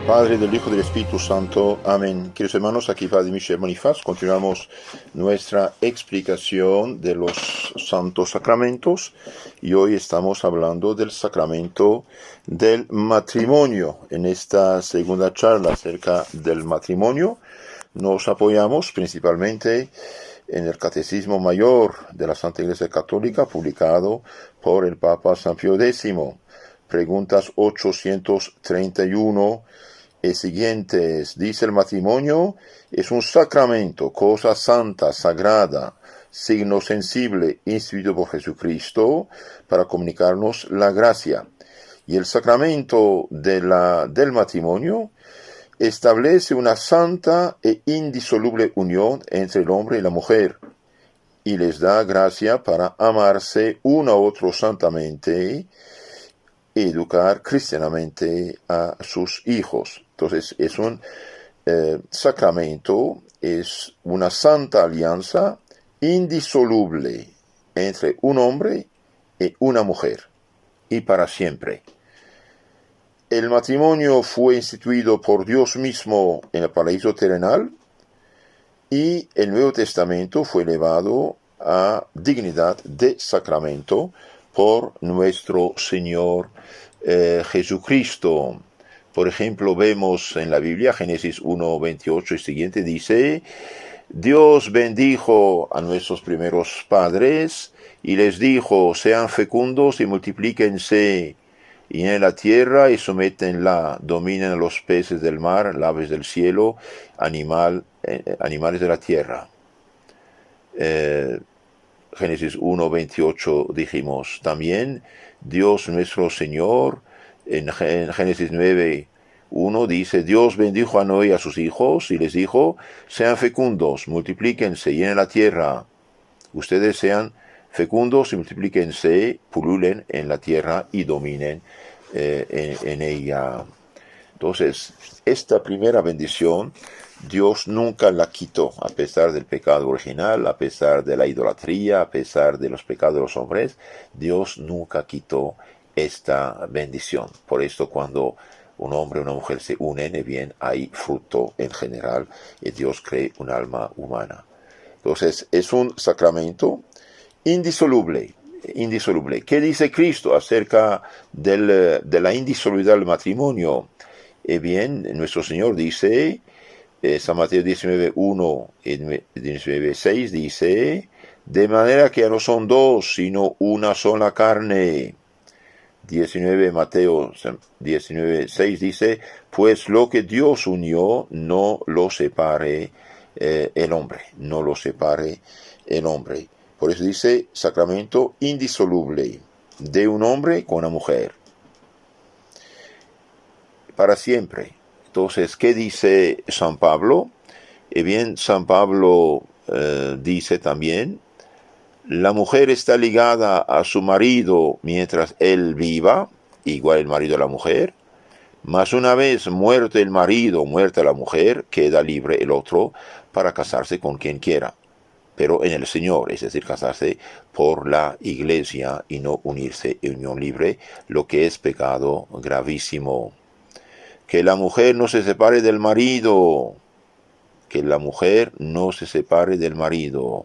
Padre, del Hijo y del Espíritu Santo. Amén. Queridos hermanos, aquí Padre Michel Bonifaz. Continuamos nuestra explicación de los santos sacramentos y hoy estamos hablando del sacramento del matrimonio. En esta segunda charla acerca del matrimonio nos apoyamos principalmente en el Catecismo Mayor de la Santa Iglesia Católica, publicado por el Papa San Pío X. Preguntas 831 y siguientes. Dice: el matrimonio es un sacramento, cosa santa, sagrada, signo sensible, instituido por Jesucristo para comunicarnos la gracia. Y el sacramento del matrimonio establece una santa e indisoluble unión entre el hombre y la mujer, y les da gracia para amarse uno a otro santamente y educar cristianamente a sus hijos. Entonces es un sacramento, es una santa alianza indisoluble entre un hombre y una mujer, y para siempre. El matrimonio fue instituido por Dios mismo en el paraíso terrenal, y el Nuevo Testamento fue elevado a dignidad de sacramento por nuestro Señor Jesucristo. Por ejemplo, vemos en la Biblia, Génesis 1:28 y siguiente, dice: Dios bendijo a nuestros primeros padres y les dijo: sean fecundos y multiplíquense, y en la tierra y sométenla, dominen a los peces del mar, aves del cielo, animales de la tierra. Génesis 1:28 dijimos. También Dios nuestro Señor en Génesis 9:1 dice: Dios bendijo a Noé y a sus hijos y les dijo: sean fecundos, multiplíquense, llenen la tierra. Ustedes sean fecundos y multiplíquense, pululen en la tierra y dominen en ella. Entonces, esta primera bendición Dios nunca la quitó, a pesar del pecado original, a pesar de la idolatría, a pesar de los pecados de los hombres. Dios nunca quitó esta bendición. Por esto, cuando un hombre y una mujer se unen, bien, hay fruto en general, y Dios cree un alma humana. Entonces, es un sacramento indisoluble. ¿Qué dice Cristo acerca de la indisolubilidad del matrimonio? Bien, nuestro Señor dice, San Mateo 19:1 y 19:6 dice: de manera que ya no son dos, sino una sola carne. Mateo 19:6 dice: pues lo que Dios unió, no lo separe el hombre. No lo separe el hombre. Por eso dice sacramento indisoluble de un hombre con una mujer, para siempre. Entonces, ¿qué dice San Pablo? Bien, San Pablo dice también: la mujer está ligada a su marido mientras él viva, igual el marido a la mujer, mas una vez muerto el marido, muerta la mujer, queda libre el otro para casarse con quien quiera, pero en el Señor, es decir, casarse por la Iglesia y no unirse en unión libre, lo que es pecado gravísimo. Que la mujer no se separe del marido, que la mujer no se separe del marido.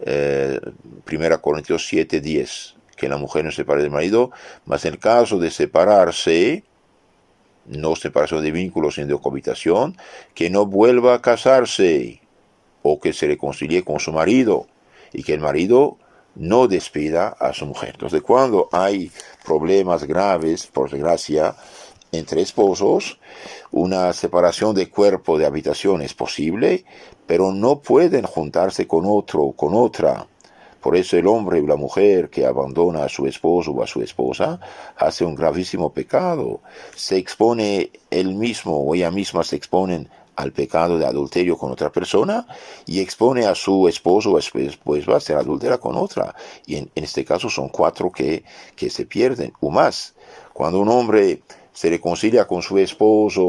1 Corintios 7:10, que la mujer no se separe del marido, mas en el caso de separarse, no separación de vínculos sino de cohabitación, que no vuelva a casarse, o que se reconcilie con su marido, y que el marido no despida a su mujer. Entonces, cuando hay problemas graves, por desgracia, entre esposos, una separación de cuerpo, de habitación es posible, pero no pueden juntarse con otro o con otra. Por eso el hombre o la mujer que abandona a su esposo o a su esposa hace un gravísimo pecado. Se expone él mismo o ella misma se exponen al pecado de adulterio con otra persona, y expone a su esposo o a su esposa a ser adúltera con otra. Y en este caso son 4 que se pierden o más. Cuando un hombre se reconcilia con su esposa,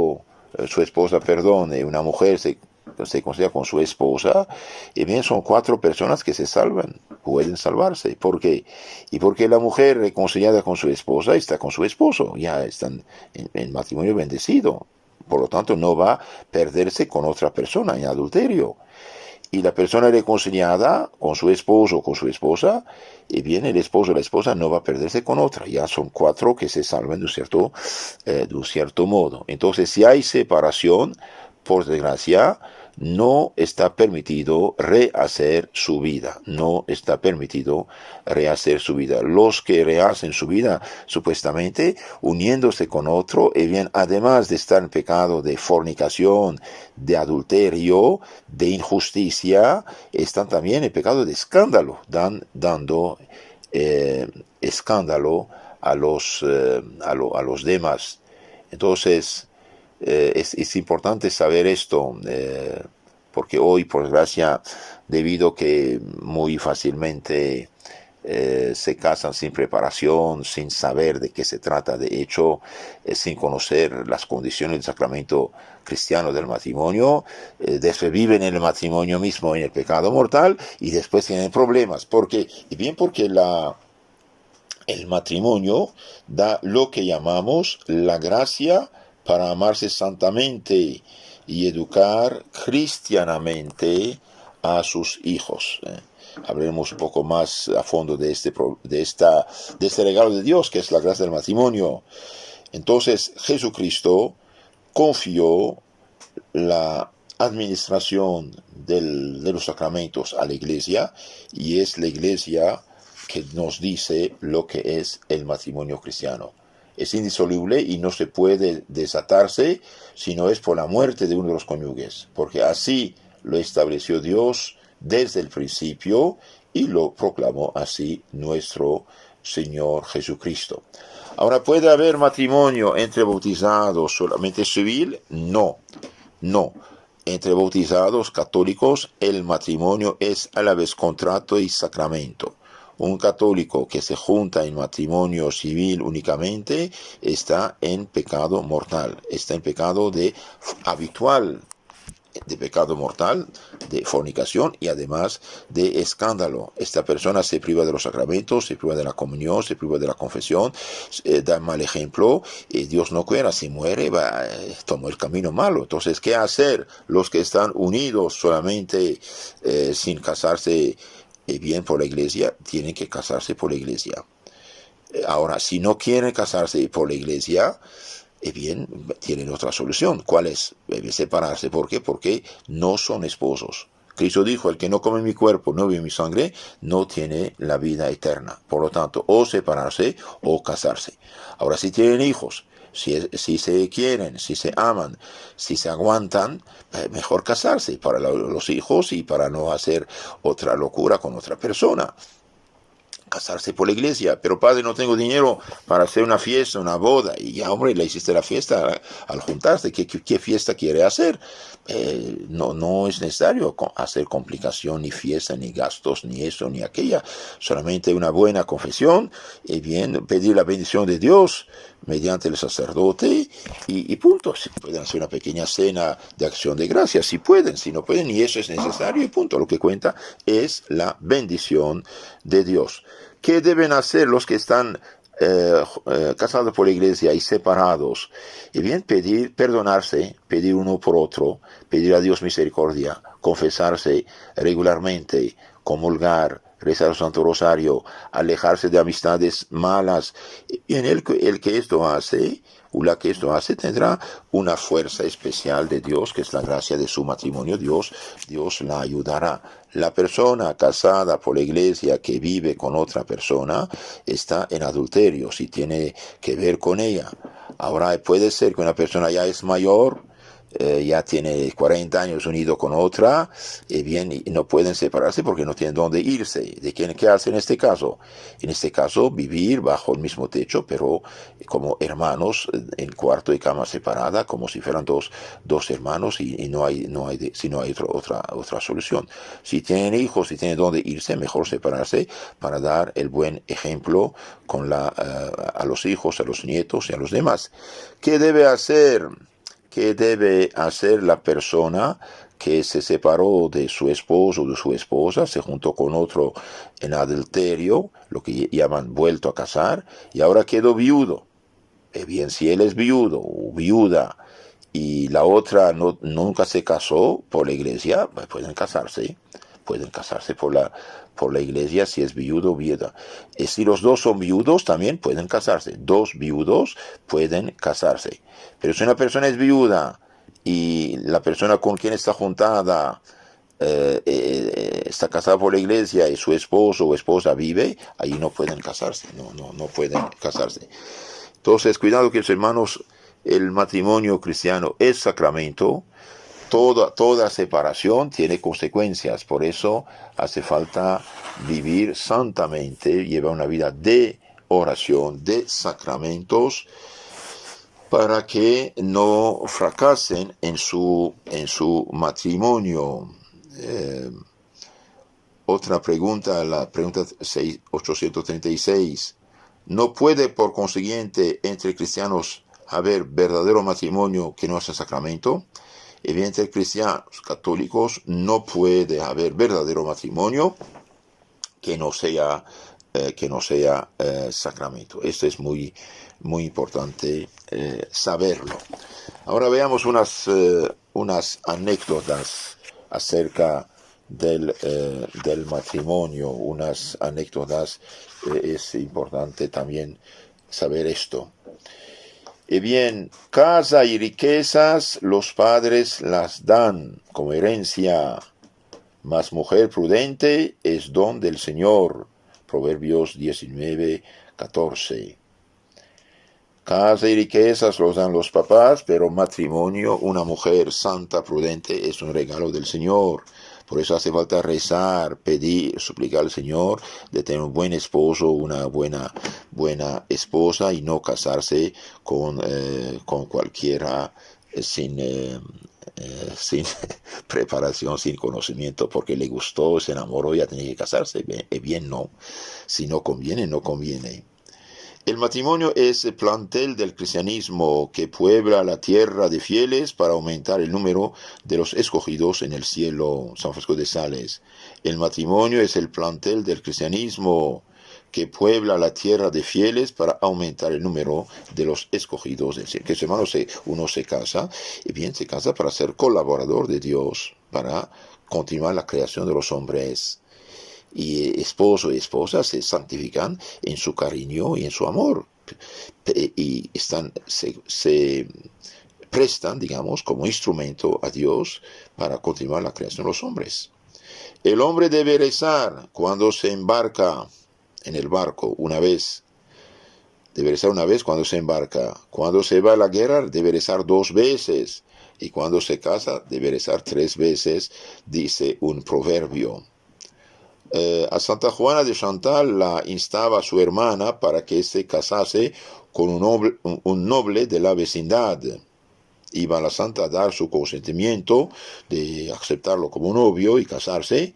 y una mujer se reconcilia con su esposa, y bien, son 4 personas que se salvan, pueden salvarse. ¿Por qué? Y porque la mujer reconciliada con su esposa está con su esposo, ya están en matrimonio bendecido. por lo tanto no va a perderse con otra persona en adulterio. Y la persona reconciliada con su esposo o con su esposa, y bien el esposo o la esposa no va a perderse con otra. Ya son 4 que se salvan de un cierto modo. Entonces, si hay separación, por desgracia, no está permitido rehacer su vida. No está permitido rehacer su vida. Los que rehacen su vida, supuestamente, uniéndose con otro, y bien, además de estar en pecado de fornicación, de adulterio, de injusticia, están también en pecado de escándalo, dando escándalo a los demás. Entonces, es importante saber esto, porque hoy, por desgracia, debido que muy fácilmente se casan sin preparación, sin saber de qué se trata, de hecho, sin conocer las condiciones del sacramento cristiano del matrimonio, después viven en el matrimonio mismo en el pecado mortal y después tienen problemas. Porque el matrimonio da lo que llamamos la gracia para amarse santamente y educar cristianamente a sus hijos. Hablaremos un poco más a fondo de este regalo de Dios, que es la gracia del matrimonio. Entonces, Jesucristo confió la administración de los sacramentos a la Iglesia, y es la Iglesia que nos dice lo que es el matrimonio cristiano. Es indisoluble y no se puede desatarse si no es por la muerte de uno de los cónyuges, porque así lo estableció Dios desde el principio y lo proclamó así nuestro Señor Jesucristo. Ahora, ¿puede haber matrimonio entre bautizados solamente civil? No. Entre bautizados católicos el matrimonio es a la vez contrato y sacramento. Un católico que se junta en matrimonio civil únicamente está en pecado mortal, está en pecado habitual, de pecado mortal, de fornicación y además de escándalo. Esta persona se priva de los sacramentos, se priva de la comunión, se priva de la confesión, da mal ejemplo, Dios no quiera, si muere, tomó el camino malo. Entonces, ¿qué hacer? Los que están unidos solamente sin casarse bien por la Iglesia, tienen que casarse por la Iglesia. Ahora, si no quieren casarse por la Iglesia, bien, tienen otra solución. ¿Cuál es? Debe separarse. ¿Por qué? Porque no son esposos. Cristo dijo, el que no come mi cuerpo, no bebe mi sangre, no tiene la vida eterna. Por lo tanto, o separarse o casarse. Ahora, si tienen hijos, si se quieren, si se aman, si se aguantan, mejor casarse para los hijos y para no hacer otra locura con otra persona. Casarse por la Iglesia, pero padre, no tengo dinero para hacer una fiesta, una boda, y ya, hombre, le hiciste la fiesta al juntarse. ¿Qué fiesta quiere hacer? No es necesario hacer complicación, ni fiesta, ni gastos, ni eso, ni aquella, solamente una buena confesión, y bien, pedir la bendición de Dios mediante el sacerdote, y punto. Si pueden hacer una pequeña cena de acción de gracias, si pueden, si no pueden, ni eso es necesario, y punto. Lo que cuenta es la bendición de Dios. ¿Qué deben hacer los que están casados por la Iglesia y separados? Y bien, perdonarse, pedir uno por otro, pedir a Dios misericordia, confesarse regularmente, comulgar, rezar el Santo Rosario, alejarse de amistades malas. Y en el que esto hace, o la que esto hace, tendrá una fuerza especial de Dios, que es la gracia de su matrimonio. Dios la ayudará. La persona casada por la Iglesia que vive con otra persona está en adulterio, si tiene que ver con ella. Ahora, puede ser que una persona ya es mayor, ya tiene 40 años unido con otra, bien, y no pueden separarse porque no tienen dónde irse. ¿Qué hace en este caso? En este caso, vivir bajo el mismo techo, pero como hermanos, en cuarto y cama separada, como si fueran dos hermanos, y no hay otra solución. Si tienen hijos, si tienen dónde irse, mejor separarse para dar el buen ejemplo a los hijos, a los nietos y a los demás. ¿Qué debe hacer? ¿Qué debe hacer la persona que se separó de su esposo o de su esposa, se juntó con otro en adulterio, lo que llaman vuelto a casar, y ahora quedó viudo? Bien, si él es viudo o viuda y la otra nunca se casó por la iglesia, pues pueden casarse por la iglesia si es viudo o viuda. Y si los dos son viudos, también pueden casarse. Dos viudos pueden casarse. Pero si una persona es viuda y la persona con quien está juntada está casada por la iglesia y su esposo o esposa vive, ahí no pueden casarse, no pueden casarse. Entonces, cuidado, que hermanos, el matrimonio cristiano es sacramento. Toda separación tiene consecuencias, por eso hace falta vivir santamente, llevar una vida de oración, de sacramentos, para que no fracasen en su matrimonio. Otra pregunta, la pregunta 836. ¿No puede, por consiguiente, entre cristianos haber verdadero matrimonio que no sea sacramento? Evidentemente, cristianos católicos no puede haber verdadero matrimonio que no sea sacramento. Esto es muy, muy importante saberlo. Ahora veamos unas anécdotas acerca del matrimonio, unas anécdotas. Es importante también saber esto. Y bien, casa y riquezas los padres las dan como herencia, mas mujer prudente es don del Señor. Proverbios 19:14. Casa y riquezas los dan los papás, pero matrimonio, una mujer santa, prudente, es un regalo del Señor. Por eso hace falta rezar, pedir, suplicar al Señor de tener un buen esposo, una buena esposa, y no casarse con cualquiera sin preparación, sin conocimiento, porque le gustó, se enamoró, ya tiene que casarse. Bien no. Si no conviene, no conviene. El matrimonio es el plantel del cristianismo que puebla la tierra de fieles para aumentar el número de los escogidos en el cielo. San Francisco de Sales. El matrimonio es el plantel del cristianismo que puebla la tierra de fieles para aumentar el número de los escogidos en el cielo. Que hermano, uno se casa, y bien se casa para ser colaborador de Dios, para continuar la creación de los hombres. Y esposo y esposa se santifican en su cariño y en su amor, y se prestan, digamos, como instrumento a Dios para continuar la creación de los hombres. El hombre debe rezar cuando se embarca en el barco debe rezar una vez cuando se embarca. Cuando se va a la guerra debe rezar 2 veces, y cuando se casa debe rezar 3 veces, dice un proverbio. A Santa Juana de Chantal la instaba a su hermana para que se casase con un noble de la vecindad. Iba la santa a dar su consentimiento de aceptarlo como novio y casarse,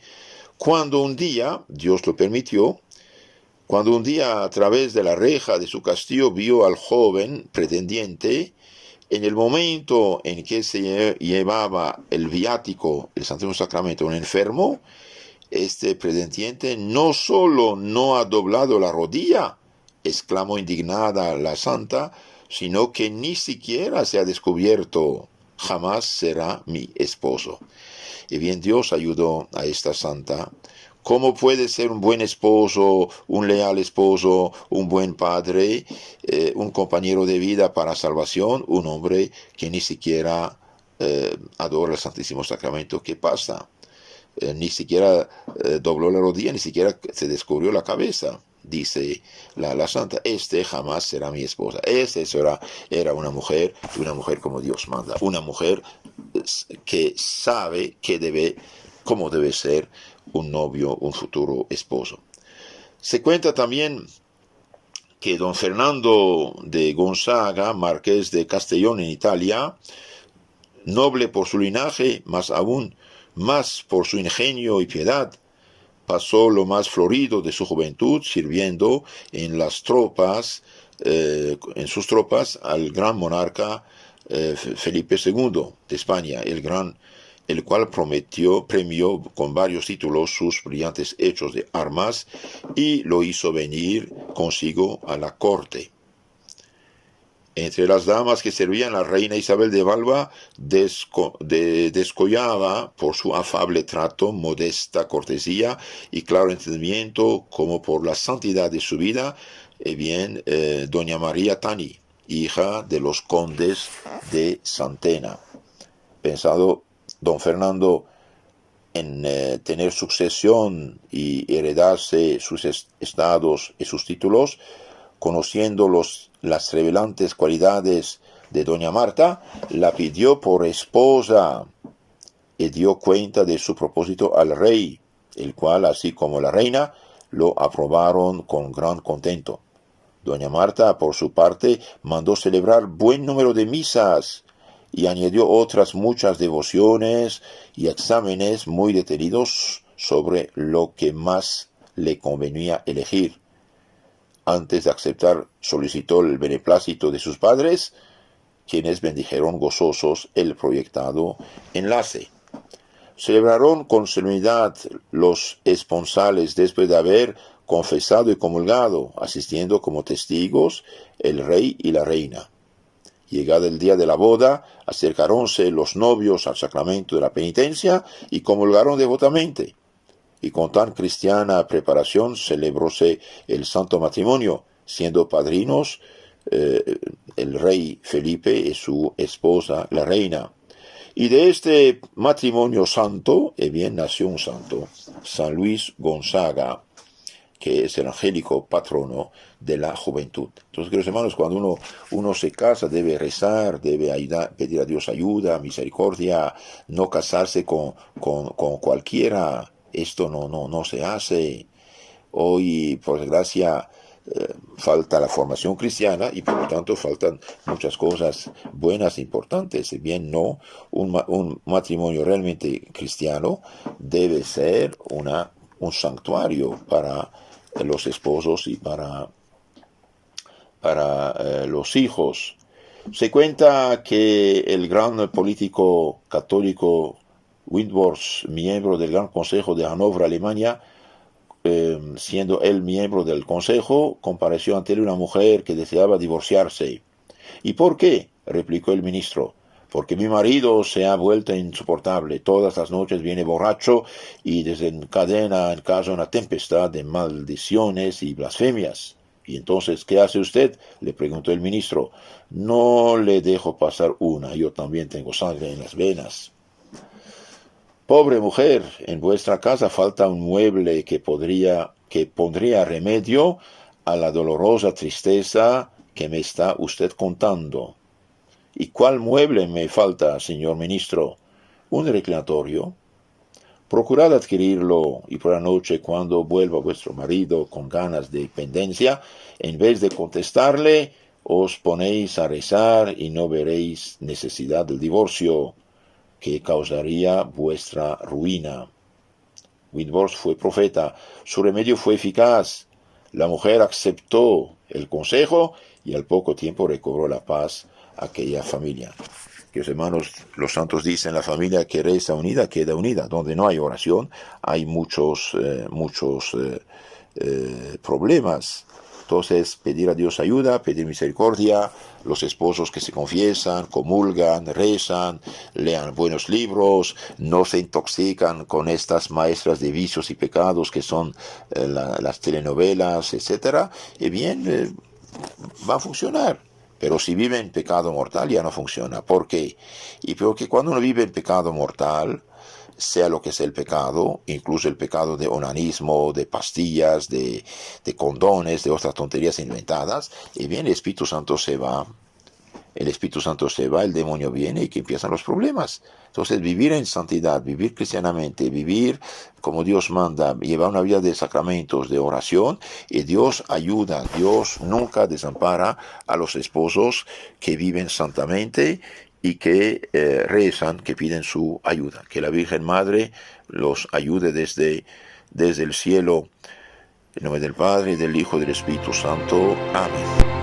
cuando un día, Dios lo permitió, a través de la reja de su castillo vio al joven pretendiente. En el momento en que se llevaba el viático, el Santísimo Sacramento, a un enfermo, este pretendiente no solo no ha doblado la rodilla, exclamó indignada la santa, sino que ni siquiera se ha descubierto. Jamás será mi esposo. Y bien, Dios ayudó a esta santa. ¿Cómo puede ser un buen esposo, un leal esposo, un buen padre, un compañero de vida para salvación? Un hombre que ni siquiera adora el Santísimo Sacramento. ¿Qué pasa? Ni siquiera dobló la rodilla, ni siquiera se descubrió la cabeza. Dice la santa, jamás será mi esposa. Era una mujer como Dios manda, una mujer que sabe cómo debe ser un novio, un futuro esposo. Se cuenta también que don Fernando de Gonzaga, marqués de Castellón en Italia, noble por su linaje, más aún más por su ingenio y piedad, pasó lo más florido de su juventud sirviendo en sus tropas al gran monarca Felipe II de España, el cual premió con varios títulos sus brillantes hechos de armas y lo hizo venir consigo a la corte. Entre las damas que servían, la reina Isabel de Valois descollaba por su afable trato, modesta cortesía y claro entendimiento, como por la santidad de su vida, doña María Tani, hija de los condes de Santena. Pensado don Fernando en tener sucesión y heredarse sus estados y sus títulos, conociendo las revelantes cualidades de doña Marta, la pidió por esposa y dio cuenta de su propósito al rey, el cual, así como la reina, lo aprobaron con gran contento. Doña Marta, por su parte, mandó celebrar buen número de misas y añadió otras muchas devociones y exámenes muy detenidos sobre lo que más le convenía elegir. Antes de aceptar, solicitó el beneplácito de sus padres, quienes bendijeron gozosos el proyectado enlace. Celebraron con solemnidad los esponsales después de haber confesado y comulgado, asistiendo como testigos el rey y la reina. Llegado el día de la boda, acercaronse los novios al sacramento de la penitencia y comulgaron devotamente. Y con tan cristiana preparación celebróse el santo matrimonio, siendo padrinos el rey Felipe y su esposa, la reina. Y de este matrimonio santo, nació un santo, San Luis Gonzaga, que es el angélico patrono de la juventud. Entonces, queridos hermanos, cuando uno se casa, debe rezar, debe pedir a Dios ayuda, misericordia, no casarse con cualquiera. Esto no se hace. Hoy, por desgracia, falta la formación cristiana y por lo tanto faltan muchas cosas buenas e importantes. Si bien no, un matrimonio realmente cristiano debe ser un santuario para los esposos y para los hijos. Se cuenta que el gran político católico Windthorst, miembro del Gran Consejo de Hannover, Alemania, siendo él miembro del consejo, compareció ante él una mujer que deseaba divorciarse. ¿Y por qué?, replicó el ministro. Porque mi marido se ha vuelto insoportable. Todas las noches viene borracho y desencadena en casa una tempestad de maldiciones y blasfemias. ¿Y entonces qué hace usted?, le preguntó el ministro. No le dejo pasar una, yo también tengo sangre en las venas. Pobre mujer, en vuestra casa falta un mueble que pondría remedio a la dolorosa tristeza que me está usted contando. ¿Y cuál mueble me falta, señor ministro? ¿Un reclinatorio? Procurad adquirirlo, y por la noche, cuando vuelva vuestro marido con ganas de pendencia, en vez de contestarle, os ponéis a rezar y no veréis necesidad del divorcio, que causaría vuestra ruina. Windthorst fue profeta, su remedio fue eficaz. La mujer aceptó el consejo y al poco tiempo recobró la paz aquella familia. Queridos hermanos, los santos dicen, la familia que reza unida queda unida. Donde no hay oración hay muchos problemas. Entonces, pedir a Dios ayuda, pedir misericordia, los esposos que se confiesan, comulgan, rezan, lean buenos libros, no se intoxican con estas maestras de vicios y pecados que son las telenovelas, etc. Va a funcionar. Pero si vive en pecado mortal ya no funciona. ¿Por qué? Y porque cuando uno vive en pecado mortal, sea lo que sea el pecado, incluso el pecado de onanismo, de pastillas, de condones, de otras tonterías inventadas, el Espíritu Santo se va, el demonio viene y que empiezan los problemas. Entonces, vivir en santidad, vivir cristianamente, vivir como Dios manda, llevar una vida de sacramentos, de oración, y Dios ayuda, Dios nunca desampara a los esposos que viven santamente y que rezan, que piden su ayuda. Que la Virgen Madre los ayude desde el cielo. En nombre del Padre, del Hijo y del Espíritu Santo. Amén.